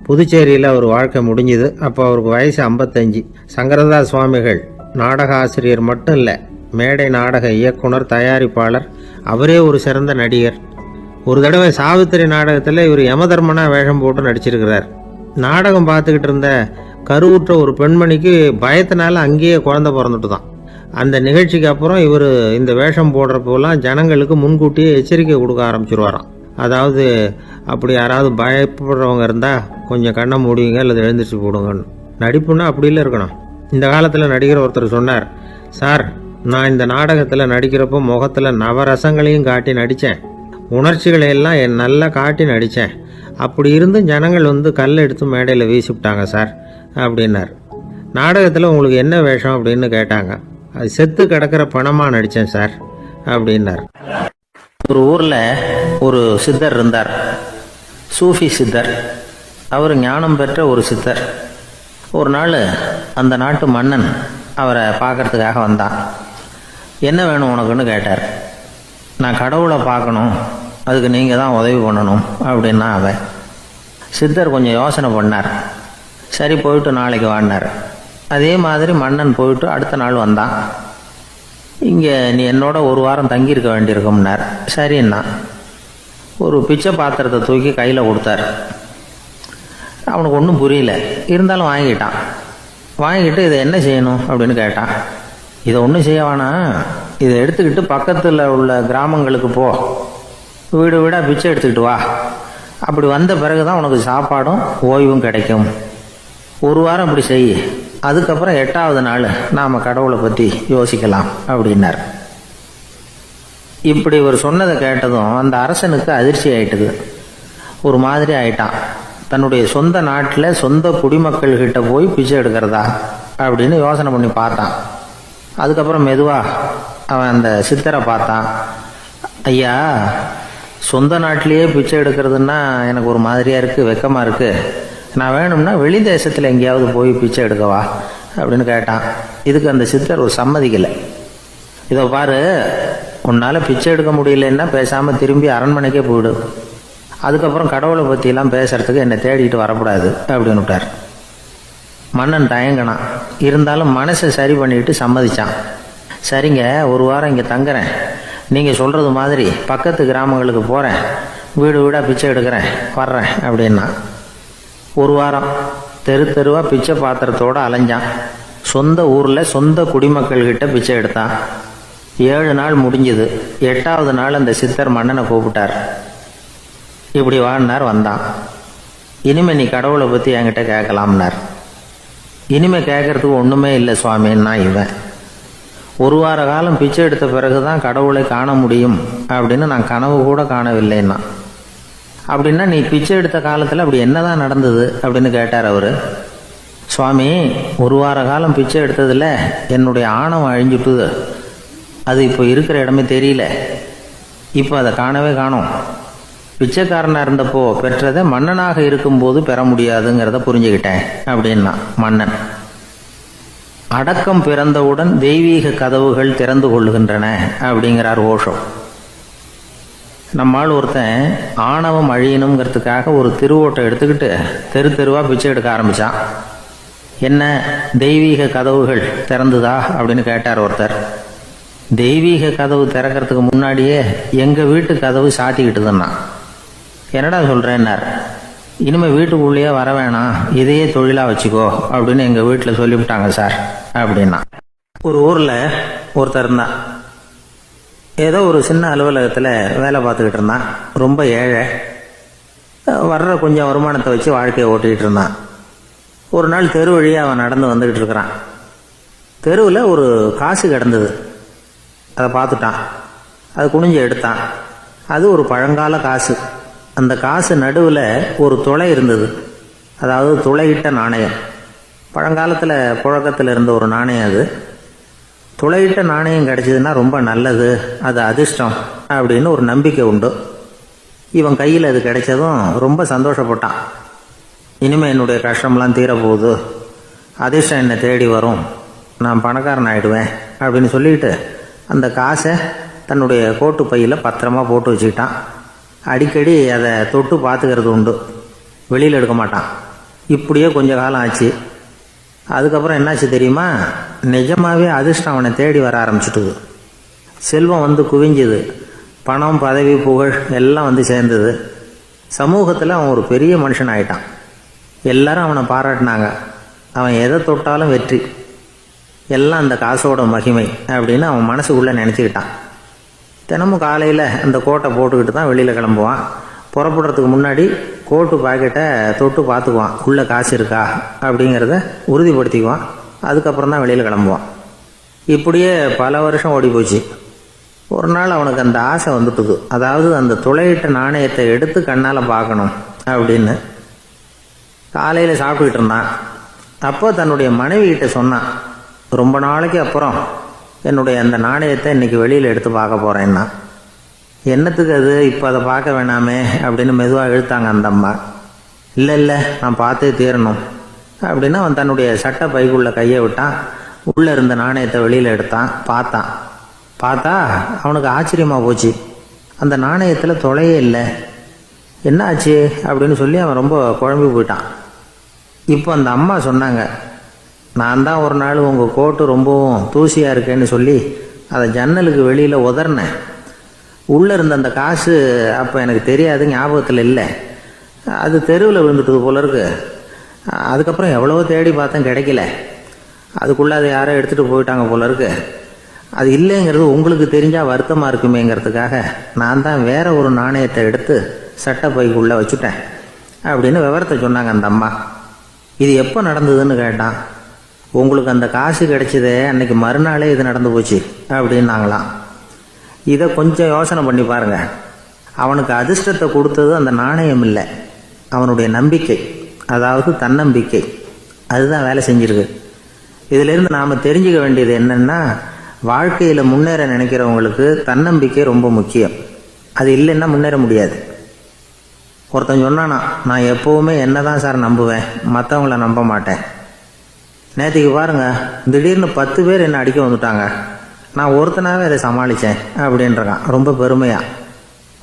புதுச்சேரியில் அவர் வாழ்க்கை முடிஞ்சுது. அப்போ அவருக்கு வயசு 55. சங்கரதாஸ் சுவாமிகள் நாடக ஆசிரியர் மட்டும் இல்லை, மேடை நாடக இயக்குனர், தயாரிப்பாளர், அவரே ஒரு சிறந்த நடிகர். ஒரு தடவை சாவித்திரி நாடகத்தில் இவர் யமதர்மனா வேஷம் போட்டு நடிச்சிருக்கிறார். நாடகம் பார்த்துக்கிட்டு இருந்த கருவுற்ற ஒரு பெண்மணிக்கு பயத்தினால அங்கேயே குழந்தை பிறந்துட்டு தான். அந்த நிகழ்ச்சிக்கு அப்புறம் இவர் இந்த வேஷம் போடுறப்போலாம் ஜனங்களுக்கு முன்கூட்டியே எச்சரிக்கை கொடுக்க ஆரம்பிச்சிருவாராம். அதாவது அப்படி யாராவது பயப்படுறவங்க இருந்தால் கொஞ்சம் கண்ணை மூடிங்க அல்லது எழுந்திரிச்சு போடுங்கன்னு. நடிப்புன்னா அப்படிலாம் இருக்கணும். இந்த காலத்தில் நடிகர் ஒருத்தர் சொன்னார், சார் நான் இந்த நாடகத்தில் நடிக்கிறப்போ முகத்தில் நவரசங்களையும் காட்டி நடித்தேன், உணர்ச்சிகளை எல்லாம் நல்லா காட்டி நடித்தேன். அப்படி இருந்தும் ஜனங்கள் கல் எடுத்து மேடையில் வீசிவிட்டாங்க சார் அப்படின்னார். நாடகத்தில் உங்களுக்கு என்ன வேஷம் அப்படின்னு கேட்டாங்க. அது செத்து கிடக்கிற பணமாக நடித்தேன் சார் அப்படின்னார். ஒரு ஊரில் ஒரு சித்தர் இருந்தார், சூஃபி சித்தர். அவர் ஞானம் பெற்ற ஒரு சித்தர். ஒரு நாள் அந்த நாட்டு மன்னன் அவரை பார்க்கறதுக்காக வந்தான். என்ன வேணும் உனக்குன்னு கேட்டார். நான் கடவுளை பார்க்கணும், அதுக்கு நீங்கள் தான் உதவி பண்ணணும் அப்படின்னா அவன். சித்தர் கொஞ்சம் யோசனை பண்ணார். சரி போயிட்டு நாளைக்கு வாடினார். அதே மாதிரி மன்னன் போயிட்டு அடுத்த நாள் வந்தான். இங்கே நீ என்னோட ஒரு வாரம் தங்கியிருக்க வேண்டியிருக்கும்னார். சரின்னா ஒரு பிச்சை பாத்திரத்தை தூக்கி கையில் கொடுத்தார். அவனுக்கு ஒன்றும் புரியல, இருந்தாலும் வாங்கிட்டான். வாங்கிட்டு இதை என்ன செய்யணும் அப்படின்னு கேட்டான். இதை ஒன்றும் செய்ய வேணாம், இதை எடுத்துக்கிட்டு பக்கத்தில் உள்ள கிராமங்களுக்கு போ, வீடு வீடாக பிச்சை எடுத்துக்கிட்டு வா. அப்படி வந்த பிறகு தான் உனக்கு சாப்பாடும் ஓய்வும் கிடைக்கும். ஒரு வாரம் அப்படி செய், அதுக்கப்புறம் 8வது நாள் நாம் கடவுளை பற்றி யோசிக்கலாம் அப்படின்னார். இப்படி இவர் சொன்னதை கேட்டதும் அந்த அரசனுக்கு அதிர்ச்சி ஆயிட்டுது. ஒரு மாதிரி ஆயிட்டான். தன்னுடைய சொந்த நாட்டில் சொந்த குடிமக்கள்கிட்ட போய் பிச்சை எடுக்கிறதா அப்படின்னு யோசனை பண்ணி பார்த்தான். அதுக்கப்புறம் மெதுவாக அவன் அந்த சித்தரை பார்த்தான். ஐயா, சொந்த நாட்டிலேயே பிச்சை எடுக்கிறதுன்னா எனக்கு ஒரு மாதிரியாக இருக்குது, வெக்கமாக இருக்குது. நான் வேணும்னா வெளி தேசத்தில் எங்கேயாவது போய் பிச்சை எடுக்கவா அப்படின்னு கேட்டான். இதுக்கு அந்த சித்தர் ஒரு சம்மதிக்கலை. இதை பாரு, உன்னால் பிச்சை எடுக்க முடியலன்னா பேசாமல் திரும்பி அரண்மனைக்கே போயிடு. அதுக்கப்புறம் கடவுளை பற்றியெல்லாம் பேசுறதுக்கு என்னை தேடிட்டு வரக்கூடாது அப்படின்னு விட்டார். மன்னன் தயங்கினான். இருந்தாலும் மனசை சரி பண்ணிட்டு சம்மதிச்சான். சரிங்க, ஒரு வாரம் இங்கே தங்குறேன், நீங்கள் சொல்கிறது மாதிரி பக்கத்து கிராமங்களுக்கு போகிறேன், வீடு வீடாக பிச்சை எடுக்கிறேன், வர்றேன் அப்படின்னா. ஒரு வாரம் தெரு தெருவாக பிச்சை பாத்திரத்தோடு அலைஞ்சான். சொந்த ஊரில் சொந்த குடிமக்கள்கிட்ட பிச்சை எடுத்தான். 7 நாள் முடிஞ்சுது. 8வது நாள் அந்த சித்தர் மன்னனை கூப்பிட்டார். இப்படி வாழ்னார். வந்தான். இனிமே நீ கடவுளை பற்றி என்கிட்ட கேட்கலாம்னார். இனிமே கேட்கறதுக்கு ஒன்றுமே இல்லை சுவாமின்னா இவன். ஒரு வார காலம் பிச்சை எடுத்த பிறகு தான் கடவுளை காண முடியும் அப்படின்னு நான் கனவு கூட காணவில்லைன்னா. அப்படின்னா நீ பிச்சை எடுத்த காலத்தில் அப்படி என்னதான் நடந்தது அப்படின்னு கேட்டார் அவர். சுவாமி, ஒரு வார காலம் பிச்சை எடுத்ததில் என்னுடைய ஆணவம் அழிஞ்சுட்டுது. அது இப்போ இருக்கிற இடமே தெரியல. இப்போ அதை காணவே காணோம். பிச்சைக்காரனாக இருந்தப்போ பெற்றதை மன்னனாக இருக்கும்போது பெற முடியாதுங்கிறத புரிஞ்சுக்கிட்டேன் அப்படின்னா மன்னன். அடக்கம் பிறந்தவுடன் தெய்வீக கதவுகள் திறந்து கொள்ளுகின்றன அப்படிங்கிறார் ஓஷோ. நம்மால் ஒருத்தன் ஆணவம் அழியணுங்கிறதுக்காக ஒரு திருவோட்டை எடுத்துக்கிட்டு தெரு தெருவாக பிச்சை எடுக்க ஆரம்பித்தான். என்ன தெய்வீக கதவுகள் திறந்துதா அப்படின்னு கேட்டார் ஒருத்தர். தெய்வீக கதவு திறக்கிறதுக்கு முன்னாடியே எங்கள் வீட்டு கதவு சாத்திக்கிட்டுதுன்னா. என்னடா சொல்கிறேன்னார். இனிமேல் வீட்டுக்குள்ளேயே வர வேணாம், இதையே தொழிலாக வச்சுக்கோ அப்படின்னு எங்கள் வீட்டில் சொல்லிவிட்டாங்க சார் அப்படின்னா. ஒரு ஊரில் ஒருத்தர் இருந்தான். ஏதோ ஒரு சின்ன அலுவலகத்தில் வேலை பார்த்துக்கிட்டு இருந்தான். ரொம்ப ஏழை. வர்ற கொஞ்சம் வருமானத்தை வச்சு வாழ்க்கையை ஓட்டிகிட்டு இருந்தான். ஒரு நாள் தெரு வழியாக அவன் நடந்து வந்துக்கிட்டு இருக்கிறான். தெருவில் ஒரு காசு கிடந்தது. அதை பார்த்துட்டான். அது குனிஞ்சு எடுத்தான். அது ஒரு பழங்கால காசு. அந்த காசு நடுவில் ஒரு துளை இருந்தது. அதாவது துளையிட்ட நாணயம். பழங்காலத்தில் புழக்கத்தில் இருந்த ஒரு நாணயம் அது. துளையிட்ட நாணயம் கிடைச்சதுன்னா ரொம்ப நல்லது, அது அதிர்ஷ்டம் அப்படின்னு ஒரு நம்பிக்கை உண்டு. இவன் கையில் அது கிடைச்சதும் ரொம்ப சந்தோஷப்பட்டான். இனிமேல் என்னுடைய கஷ்டம்லாம் தீரப்போகுது, அதிர்ஷ்டம் என்னை தேடி வரும், நான் பணக்காரன் ஆகிடுவேன் அப்படின்னு சொல்லிட்டு அந்த காசை தன்னுடைய கோட்டு பையில் பத்திரமா போட்டு வச்சுக்கிட்டான். அடிக்கடி அதை தொட்டு பார்த்துக்கிறது உண்டு, வெளியில் எடுக்க மாட்டான். இப்படியே கொஞ்ச காலம் ஆச்சு. அதுக்கப்புறம் என்னாச்சு தெரியுமா? நிஜமாகவே அதிர்ஷ்டம் அவனை தேடி வர ஆரம்பிச்சுட்டுது. செல்வம் வந்து குவிஞ்சுது. பணம், பதவி, புகழ் எல்லாம் வந்து சேர்ந்தது. சமூகத்தில் அவன் ஒரு பெரிய மனுஷன் ஆயிட்டான். எல்லாரும் அவனை பாராட்டினாங்க. அவன் எதை தொட்டாலும் வெற்றி, எல்லாம் அந்த காசோட மகிமை அப்படின்னு அவன் மனசுக்குள்ளே நினச்சிக்கிட்டான். தினமும் காலையில் அந்த கோட்டை போட்டுக்கிட்டு தான் வெளியில் கிளம்புவான். புறப்படுறதுக்கு முன்னாடி கோட்டு பாக்கெட்டை தொட்டு பார்த்துக்குவான், உள்ளே காசு இருக்கா அப்படிங்கிறத உறுதிப்படுத்திக்குவான். அதுக்கப்புறம் தான் வெளியில் கிளம்புவான். இப்படியே பல வருஷம் ஓடி போச்சு. ஒரு நாள் அவனுக்கு அந்த ஆசை வந்துட்டுது. அதாவது அந்த துளையிட்ட நாணயத்தை எடுத்து கண்ணால் பார்க்கணும் அப்படின்னு. காலையில் சாப்பிட்டுக்கிட்டு இருந்தான். அப்போ தன்னுடைய மனைவிகிட்ட சொன்னான், ரொம்ப நாளைக்கு அப்புறம் என்னுடைய அந்த நாணயத்தை இன்றைக்கி வெளியில் எடுத்து பார்க்க போகிறேன்னா. என்னத்துக்கு அது, இப்போ அதை பார்க்க வேணாமே அப்படின்னு மெதுவாக இழுத்தாங்க அந்த அம்மா. இல்லை நான் பார்த்தே தீரணும் அப்படின்னு அவன் தன்னுடைய சட்டை பைக்குள்ளே கையை விட்டான். உள்ளே இருந்த நாணயத்தை வெளியில் எடுத்தான். பார்த்தா அவனுக்கு ஆச்சரியமாக போச்சு. அந்த நாணயத்தில் தொலையே இல்லை. என்ன ஆச்சு அப்படின்னு சொல்லி அவன் ரொம்ப குழம்பி போயிட்டான். இப்போ அந்த அம்மா சொன்னாங்க, நான் தான் ஒரு நாள் உங்கள் கோட்டு ரொம்பவும் தூசியாக இருக்கேன்னு சொல்லி அதை ஜன்னலுக்கு வெளியில் உதறினேன். உள்ளே இருந்த அந்த காசு அப்போ எனக்கு தெரியாது, ஞாபகத்தில் இல்லை. அது தெருவில் விழுந்துட்டது போல இருக்கு. அதுக்கப்புறம் எவ்வளவோ தேடி பார்த்தேன், கிடைக்கல. அதுக்குள்ளே அதை யாரோ எடுத்துகிட்டு போயிட்டாங்க போல இருக்கு. அது இல்லைங்கிறது உங்களுக்கு தெரிஞ்சால் வருத்தமாக இருக்குமேங்கிறதுக்காக நான் தான் வேற ஒரு நாணயத்தை எடுத்து சட்டை பைக்குள்ளே வச்சுட்டேன் அப்படின்னு விவரத்தை சொன்னாங்க அந்த அம்மா. இது எப்போ நடந்ததுன்னு கேட்டான். உங்களுக்கு அந்த காசு கிடைச்சதே அன்னைக்கு மறுநாளே இது நடந்து போச்சு அப்படின்னாங்களாம். இதை கொஞ்சம் யோசனை பண்ணி பாருங்க. அவனுக்கு அதிர்ஷ்டத்தை கொடுத்தது அந்த நாணயம் இல்லை, அவனுடைய நம்பிக்கை, அதாவது தன்னம்பிக்கை. அதுதான் வேலை செஞ்சிருக்கு. இதிலிருந்து நாம் தெரிஞ்சுக்க வேண்டியது என்னன்னா, வாழ்க்கையில் முன்னேற நினைக்கிறவங்களுக்கு தன்னம்பிக்கை ரொம்ப முக்கியம். அது இல்லைன்னா முன்னேற முடியாது. ஒருத்தன் சொன்னானா, நான் எப்போவுமே என்ன தான் சார் நம்புவேன், மற்றவங்கள நம்ப மாட்டேன். நேற்றுக்கு பாருங்க, திடீர்னு 10 பேர் என்னை அடிக்க வந்துட்டாங்க, நான் ஒருத்தனாவே அதை சமாளித்தேன் அப்படின்றான் ரொம்ப பெருமையா.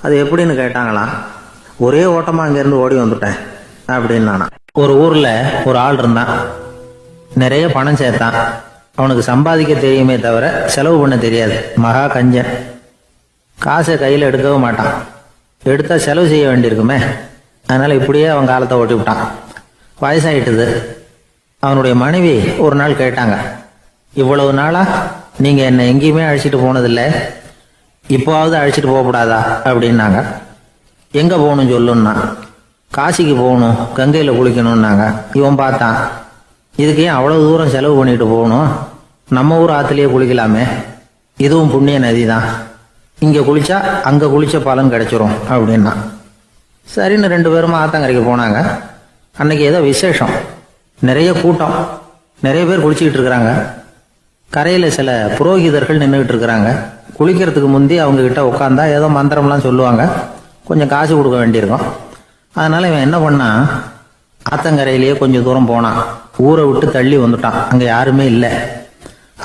அது எப்படின்னு கேட்டாங்களாம். ஒரே ஓட்டமாக அங்கேருந்து ஓடி வந்துட்டேன் அப்படின்னு நானா. ஒரு ஊரில் ஒரு ஆள் இருந்தான். நிறைய பணம் சேர்த்தான். அவனுக்கு சம்பாதிக்க தெரியுமே தவிர செலவு பண்ண தெரியாது. மகா கஞ்சன். காசை கையில் எடுக்கவும் மாட்டான். எடுத்தால் செலவு செய்ய வேண்டியிருக்குமே. அதனால் இப்படியே அவன் காலத்தை ஓட்டி விட்டான். வயசாயிட்டுது. அவனுடைய மனைவி ஒரு நாள் கேட்டாங்க, இவ்வளவு நாளா நீங்கள் என்னை எங்கேயுமே அழைச்சிட்டு போனதில்லை, இப்போவாவது அழைச்சிட்டு போகக்கூடாதா அப்படின்னாங்க. எங்கே போகணும் சொல்லுன்னா. காசிக்கு போகணும், கங்கையில் குளிக்கணும்னாங்க. இவன் பார்த்தான், இதுக்கு ஏன் அவ்வளோ தூரம் செலவு பண்ணிட்டு போகணும், நம்ம ஊர் ஆற்றுலேயே குளிக்கலாமே, இதுவும் புண்ணிய நதி தான், இங்கே குளிச்சா அங்கே குளிச்ச பலன் கிடைச்சிரும் அப்படின்னா. சரின்னு 2 பேரும் ஆத்தங்கரைக்கு போனாங்க. அன்னைக்கு ஏதோ விசேஷம், நிறைய கூட்டம், நிறைய பேர் குளிச்சுக்கிட்டு இருக்கிறாங்க. கரையில் சில புரோகிதர்கள் நின்றுக்கிட்டு இருக்கிறாங்க. குளிக்கிறதுக்கு முந்தி அவங்க கிட்ட உட்காந்தா ஏதோ மந்திரம்லாம் சொல்லுவாங்க. கொஞ்சம் காசு கொடுக்க வேண்டியிருக்கும். அதனால் இவன் என்ன பண்ணான், ஆத்தங்கரையிலேயே கொஞ்சம் தூரம் போனான். ஊரை விட்டு தள்ளி வந்துட்டான். அங்கே யாருமே இல்லை.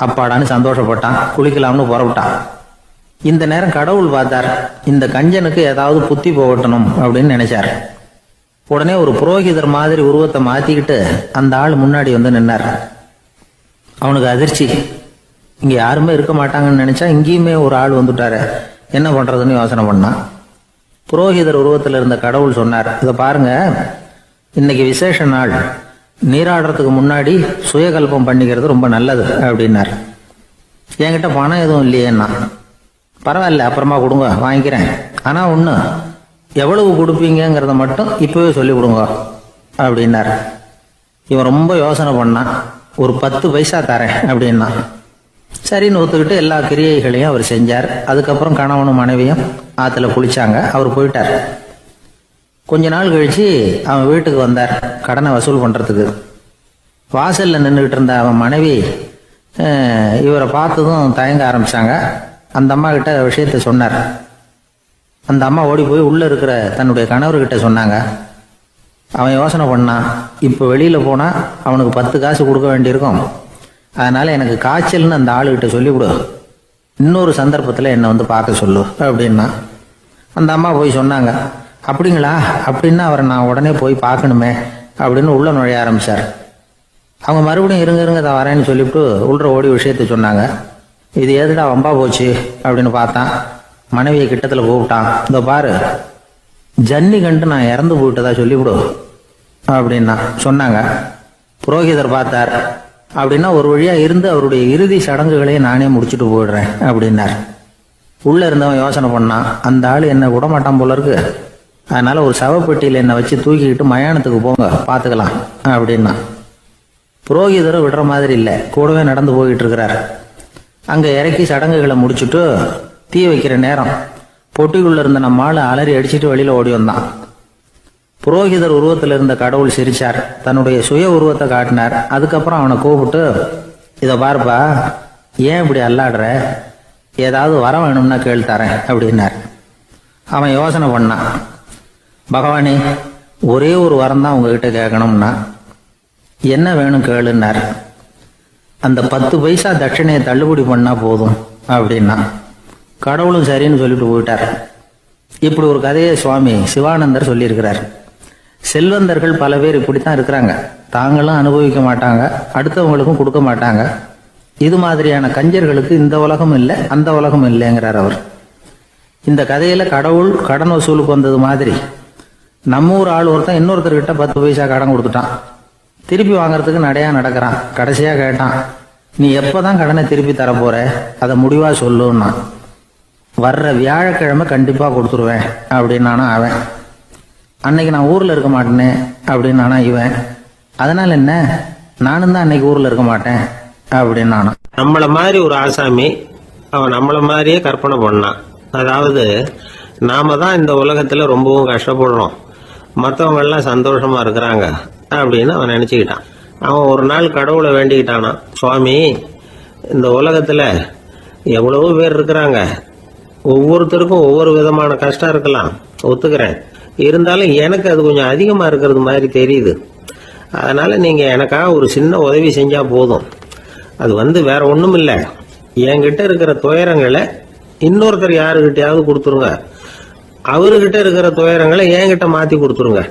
அப்பாடான்னு சந்தோஷப்பட்டான். குளிக்கலாம்னு புறப்பட்டான். இந்த நேரம் கடவுள் பார்த்தார், இந்த கஞ்சனுக்கு ஏதாவது புத்தி போகட்டணும் அப்படின்னு நினைச்சார். உடனே ஒரு புரோகிதர் மாதிரி உருவத்தை மாத்திக்கிட்டு அந்த ஆள் முன்னாடி வந்து நின்னார். அவனுக்கு அதிர்ச்சி. இங்க யாருமே இருக்க மாட்டாங்கன்னு நினைச்சா இங்கேயுமே ஒரு ஆள் வந்துட்டாரு, என்ன பண்றதுன்னு யோசனை பண்ணான். புரோகிதர் உருவத்தில் இருந்த கடவுள் சொன்னார், இதை பாருங்க, இன்னைக்கு விசேஷ நாள், நீராடுறதுக்கு முன்னாடி சுயகல்பம் பண்ணிக்கிறது ரொம்ப நல்லது அப்படின்னார். என்கிட்ட பணம் எதுவும் இல்லையேன்னா, பரவாயில்ல அப்புறமா கொடுங்க வாங்கிக்கிறேன், ஆனா ஒண்ணு, எவ்வளவு கொடுப்பீங்கிறத மட்டும் இப்பவே சொல்லி கொடுங்க அப்படின்னார். இவன் ரொம்ப யோசனை பண்ணான். ஒரு 10 பைசா தரேன் அப்படின்னா. சரின்னு ஒத்துக்கிட்டு எல்லா கிரியைகளையும் அவர் செஞ்சார். அதுக்கப்புறம் கணவனும் மனைவியும் ஆத்துல குளிச்சாங்க. அவர் போயிட்டார். கொஞ்ச நாள் கழிச்சு அவன் வீட்டுக்கு வந்தார் கடனை வசூல் பண்றதுக்கு. வாசல்ல நின்றுகிட்டு இருந்த அவன் மனைவி இவரை பார்த்ததும் தயங்க ஆரம்பிச்சாங்க. அந்த அம்மா கிட்ட விஷயத்த சொன்னார். அந்த அம்மா ஓடி போய் உள்ள இருக்கிற தன்னுடைய கணவர்கிட்ட சொன்னாங்க. அவன் யோசனை பண்ணான், இப்போ வெளியில போனா அவனுக்கு 10 காசு கொடுக்க வேண்டியிருக்கும், அதனால எனக்கு காய்ச்சல்னு அந்த ஆளுகிட்ட சொல்லிவிடு, இன்னொரு சந்தர்ப்பத்தில் என்னை வந்து பார்க்க சொல்லு அப்படின்னா. அந்த அம்மா போய் சொன்னாங்க. அப்படிங்களா, அப்படின்னா அவரை நான் உடனே போய் பார்க்கணுமே அப்படின்னு உள்ள நுழைய ஆரம்பிச்சார். அவங்க மறுபடியும் இருங்க தான் வரேன்னு சொல்லிவிட்டு உள்ள ஓடி விஷயத்த சொன்னாங்க. இது எதுடா வம்பா போச்சு அப்படின்னு பார்த்தான். மனைவியை கிட்டத்தில் கூப்பிட்டான். இதோ பாரு, ஜன்னி கண்டு நான் இறந்து போயிட்டதா சொல்லிவிடு அப்படின்னா சொன்னாங்க. புரோகிதர் பார்த்தார். அப்படின்னா ஒரு வழியா இருந்து அவருடைய இறுதி சடங்குகளையும் நானே முடிச்சுட்டு போயிடுறேன் அப்படின்னார். உள்ள இருந்தவன் யோசனை பண்ணான், அந்த ஆள் என்ன விடமாட்டான் போல இருக்கு, அதனால ஒரு சவப்பெட்டியில் என்னை வச்சு தூக்கிக்கிட்டு மயானத்துக்கு போங்க பார்த்துக்கலாம் அப்படின்னா. புரோகிதரும் விடுற மாதிரி இல்லை, கூடவே நடந்து போயிட்டு இருக்கிறார். அங்க இறக்கி சடங்குகளை முடிச்சுட்டு தீ வைக்கிற நேரம் பொட்டிக்குள்ள இருந்த நம்ம ஆளு அலறி அடிச்சுட்டு வெளியில ஓடி வந்தான். புரோகிதர் உருவத்தில் இருந்த கடவுள் சிரிச்சார், தன்னுடைய சுய உருவத்தை காட்டினார். அதுக்கப்புறம் அவனை கூப்பிட்டு, இதை பாருப்பா, ஏன் இப்படி அல்லாடுற, ஏதாவது வர வேணும்னா கேள் தரேன் அப்படின்னார். அவன் யோசனை பண்ணான். பகவானே, ஒரே ஒரு வரம் தான் உங்ககிட்ட கேட்கணும்னா. என்ன வேணும் கேளுன்னார். அந்த 10 பைசா தட்சணையை தள்ளுபடி பண்ணா போதும் அப்படின்னா. கடவுளும் சரின்னு சொல்லிட்டு போயிட்டார். இப்படி ஒரு கதையை சுவாமி சிவானந்தர் சொல்லியிருக்கிறார். செல்வந்தர்கள் பல பேர் இப்படித்தான் இருக்கிறாங்க. தாங்களும் அனுபவிக்க மாட்டாங்க, அடுத்தவங்களுக்கும் கொடுக்க மாட்டாங்க. இது மாதிரியான கஞ்சர்களுக்கு இந்த உலகம் இல்லை அந்த உலகம் இல்லைங்கிறார் அவர். இந்த கதையில கடவுள் கடன் வசூலுக்கு வந்தது மாதிரி நம்ம ஊர் ஆள் ஒருத்தன் இன்னொருத்தர்கிட்ட 10 பைசா கடன் கொடுத்துட்டான். திருப்பி வாங்கறதுக்கு நடையா நடக்கிறான். கடைசியா கேட்டான், நீ எப்பதான் கடனை திருப்பி தர போற, அதை முடிவா சொல்லுன்னா. வர்ற வியாழக்கிழமை கண்டிப்பா கொடுத்துருவேன் அப்படின்னானா அவன். அன்னைக்கு நான் ஊர்ல இருக்க மாட்டேனே அப்படின்னானா இவன். அதனால என்ன, நானும் தான் அன்னைக்கு ஊர்ல இருக்க மாட்டேன் அப்படின்னானா. நம்மள மாதிரி ஒரு ஆசாமி அவன் நம்மள மாதிரியே கற்பனை பண்ணான். அதாவது நாம தான் இந்த உலகத்துல ரொம்பவும் கஷ்டப்படுறோம், மற்றவங்க எல்லாம் சந்தோஷமா இருக்கிறாங்க அப்படின்னு அவன் நினைச்சுக்கிட்டான். அவன் ஒரு நாள் கடவுளை வேண்டிக்கிட்டானா, சுவாமி, இந்த உலகத்துல எவ்வளவோ பேர் இருக்கிறாங்க, ஒவ்வொருத்தருக்கும் ஒவ்வொரு விதமான கஷ்டம் இருக்கலாம், ஒத்துக்கிறேன். இருந்தாலும் எனக்கு அது கொஞ்சம் அதிகமா இருக்கிறது மாதிரி தெரியுது. அதனால நீங்க எனக்காக ஒரு சின்ன உதவி செஞ்சா போதும். அது வேற ஒண்ணும் இல்லை, என்கிட்ட இருக்கிற துயரங்களை இன்னொருத்தர் யாருக்கிட்டையாவது கொடுத்துருங்க, அவர்கிட்ட இருக்கிற துயரங்களை என்கிட்ட மாத்தி கொடுத்துருங்க.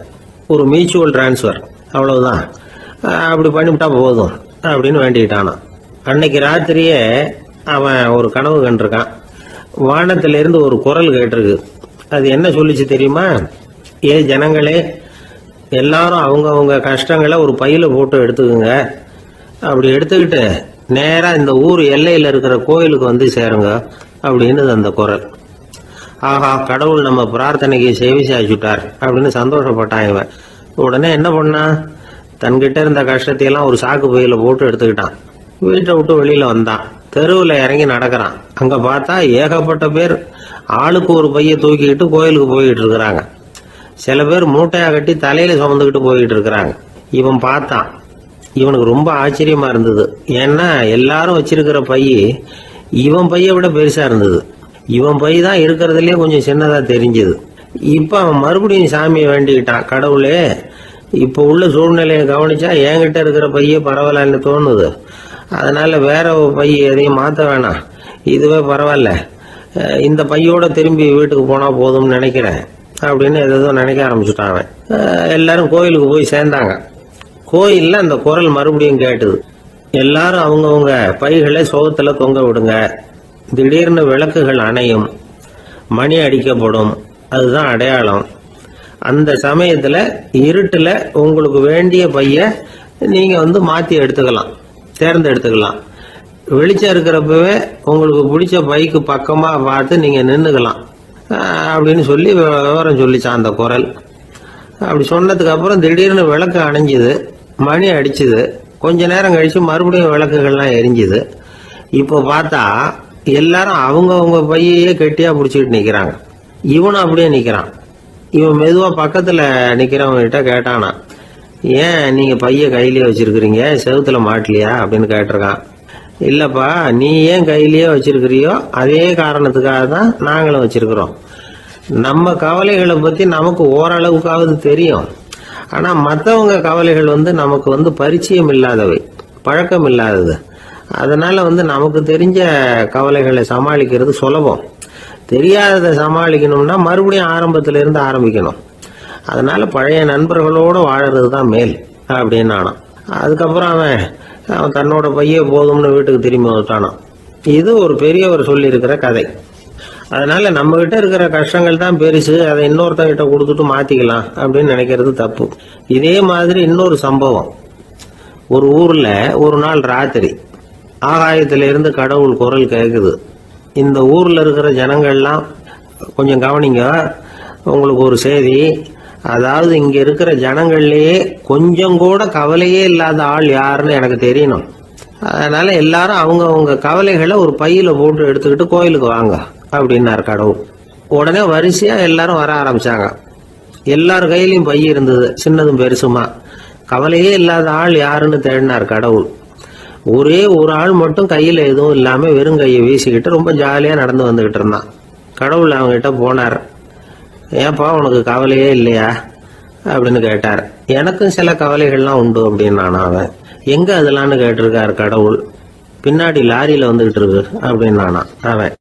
ஒரு மியூச்சுவல் டிரான்ஸ்ஃபர், அவ்வளவுதான். அப்படி பண்ணிவிட்டா போதும் அப்படின்னு வேண்டிக்கிட்டானான். அன்னைக்கு ராத்திரியே அவன் ஒரு கனவு கண்டிருக்கான். வானத்திலிருந்து ஒரு குரல் கேட்டிருக்கு. அது என்ன சொல்லிச்சு தெரியுமா? ஏ ஜனங்களே, எல்லாரும் அவங்க கஷ்டங்களை ஒரு பையில போட்டு எடுத்துக்குங்க. அப்படி எடுத்துக்கிட்டு நேரா இந்த ஊர் எல்லையில இருக்கிற கோயிலுக்கு வந்து சேருங்க அப்படின்னு அந்த குரல். ஆஹா, கடவுள் நம்ம பிரார்த்தனைக்கு செவி சாய்ச்சுட்டார் அப்படின்னு சந்தோஷப்பட்டான் இவன். உடனே என்ன பண்ணான், தன்கிட்ட இருந்த கஷ்டத்தையெல்லாம் ஒரு சாக்கு பையில போட்டு எடுத்துக்கிட்டான். வீட்டை விட்டு வெளியில வந்தான். தெருவில் இறங்கி நடக்கிறான். அங்க பார்த்தா ஏகப்பட்ட பேர் ஆளுக்கு ஒரு பைய தூக்கிக்கிட்டு கோயிலுக்கு போயிட்டு இருக்கிறாங்க. சில பேர் மூட்டையா கட்டி தலையில சுமந்துக்கிட்டு போயிட்டு இருக்கிறாங்க. இவன் பார்த்தான். இவனுக்கு ரொம்ப ஆச்சரியமா இருந்தது. ஏன்னா எல்லாரும் வச்சிருக்கிற பைய இவன் பைய விட பெருசா இருந்தது. இவன் பை தான் இருக்கிறதுலயே கொஞ்சம் சின்னதா தெரிஞ்சது. இப்ப அவன் மறுபடியும் சாமியை வேண்டிக்கிட்டான், கடவுளே இப்ப உள்ள சூழ்நிலையை கவனிச்சா என்கிட்ட இருக்கிற பைய பரவாயில்லன்னு தோணுது, அதனால வேற பை எதையும் மாத்த வேணாம், இதுவே பரவாயில்ல, இந்த பையோட திரும்பி வீட்டுக்கு போனா போதும்னு நினைக்கிறேன் அப்படின்னு ஏதோ நினைக்க ஆரம்பிச்சுட்டான் அவன். எல்லாரும் கோயிலுக்கு போய் சேர்ந்தாங்க. கோயில்ல அந்த குரல் மறுபடியும் கேட்டுது, எல்லாரும் அவங்கவுங்க பைகளை சோகத்துல தொங்க விடுங்க, திடீர்னு விளக்குகள் அணையும், மணி அடிக்கப்படும், அதுதான் அடையாளம். அந்த சமயத்துல இருட்டுல உங்களுக்கு வேண்டிய பைய நீங்க மாத்தி எடுத்துக்கலாம், தேர்ந்தெடுத்துக்கலாம். வெளிச்சம் இருக்கிறப்பவே உங்களுக்கு பிடிச்ச பைக்கு பக்கமா பார்த்து நீங்க நின்னுக்கலாம் அப்படின்னு சொல்லி விவரம் சொல்லிச்சான் அந்த குரல். அப்படி சொன்னதுக்கு அப்புறம் திடீர்னு விளக்கு அணைஞ்சுது, மணி அடிச்சுது. கொஞ்ச நேரம் கழிச்சு மறுபடியும் விளக்குகள்லாம் எரிஞ்சுது. இப்போ பார்த்தா எல்லாரும் அவங்கவுங்க பையையே கெட்டியா பிடிச்சிட்டு நிக்கிறாங்க. இவனும் அப்படியே நிக்கிறான். இவன் மெதுவா பக்கத்துல நிக்கிறவங்க கிட்ட கேட்டானா, ஏன் நீங்க பைய கையிலேயே வச்சிருக்கிறீங்க, செவுத்துல மாட்டலையா அப்படின்னு கேட்டிருக்கான். இல்லப்பா, நீ ஏன் கையிலேயே வச்சிருக்கிறியோ அதே காரணத்துக்காக தான் நாங்களும் வச்சிருக்கிறோம். நம்ம கவலைகளை பத்தி நமக்கு ஓரளவுக்காவது தெரியும், ஆனா மற்றவங்க கவலைகள் நமக்கு பரிச்சயம் இல்லாதவை, பழக்கம் இல்லாதது. அதனால நமக்கு தெரிஞ்ச கவலைகளை சமாளிக்கிறது சுலபம். தெரியாததை சமாளிக்கணும்னா மறுபடியும் ஆரம்பத்துல இருந்து ஆரம்பிக்கணும். அதனால பழைய நண்பர்களோட வாழறது தான் மேல் அப்படின்னு ஆனான். அதுக்கப்புறம் அவன் தன்னோட பைய போதும்னு வீட்டுக்கு திரும்பி வந்துட்டானான். இது ஒரு பெரியவர் சொல்லி இருக்கிற கதை. அதனால நம்ம கிட்ட இருக்கிற கஷ்டங்கள் தான் பெருசு, அதை இன்னொருத்தங்கிட்ட கொடுத்துட்டு மாத்திக்கலாம் அப்படின்னு நினைக்கிறது தப்பு. இதே மாதிரி இன்னொரு சம்பவம். ஒரு ஊர்ல ஒரு நாள் ராத்திரி ஆகாயத்தில இருந்து கடவுள் குரல் கேக்குது. இந்த ஊர்ல இருக்கிற ஜனங்கள்லாம் கொஞ்சம் கவனிங்க, உங்களுக்கு ஒரு செய்தி. அதாவது இங்க இருக்கிற ஜனங்கள்லயே கொஞ்சம் கூட கவலையே இல்லாத ஆள் யாருன்னு எனக்கு தெரியணும். அதனால எல்லாரும் அவங்க கவலைகளை ஒரு பையில போட்டு எடுத்துக்கிட்டு கோயிலுக்கு வாங்க அப்படின்னாரு கடவுள். உடனே வரிசையா எல்லாரும் வர ஆரம்பிச்சாங்க. எல்லார் கையிலயும் பை இருந்தது, சின்னதும் பெருசுமா. கவலையே இல்லாத ஆள் யாருன்னு தேடினார் கடவுள். ஒரே ஒரு ஆள் மட்டும் கையில எதுவும் இல்லாம வெறும் கையை வீசிக்கிட்டு ரொம்ப ஜாலியா நடந்து வந்துகிட்டு இருந்தான். கடவுள் அவங்க கிட்ட போனார். ஏப்பா உனக்கு கவலையே இல்லையா அப்படின்னு கேட்டார். எனக்கும் சில கவலைகள்லாம் உண்டு அப்படின்னு அவன். எங்க அதெல்லாம்னு கேட்டிருக்காரு கடவுள். பின்னாடி லாரியில வந்துகிட்டு இருக்கு அப்படின்னு அவன்.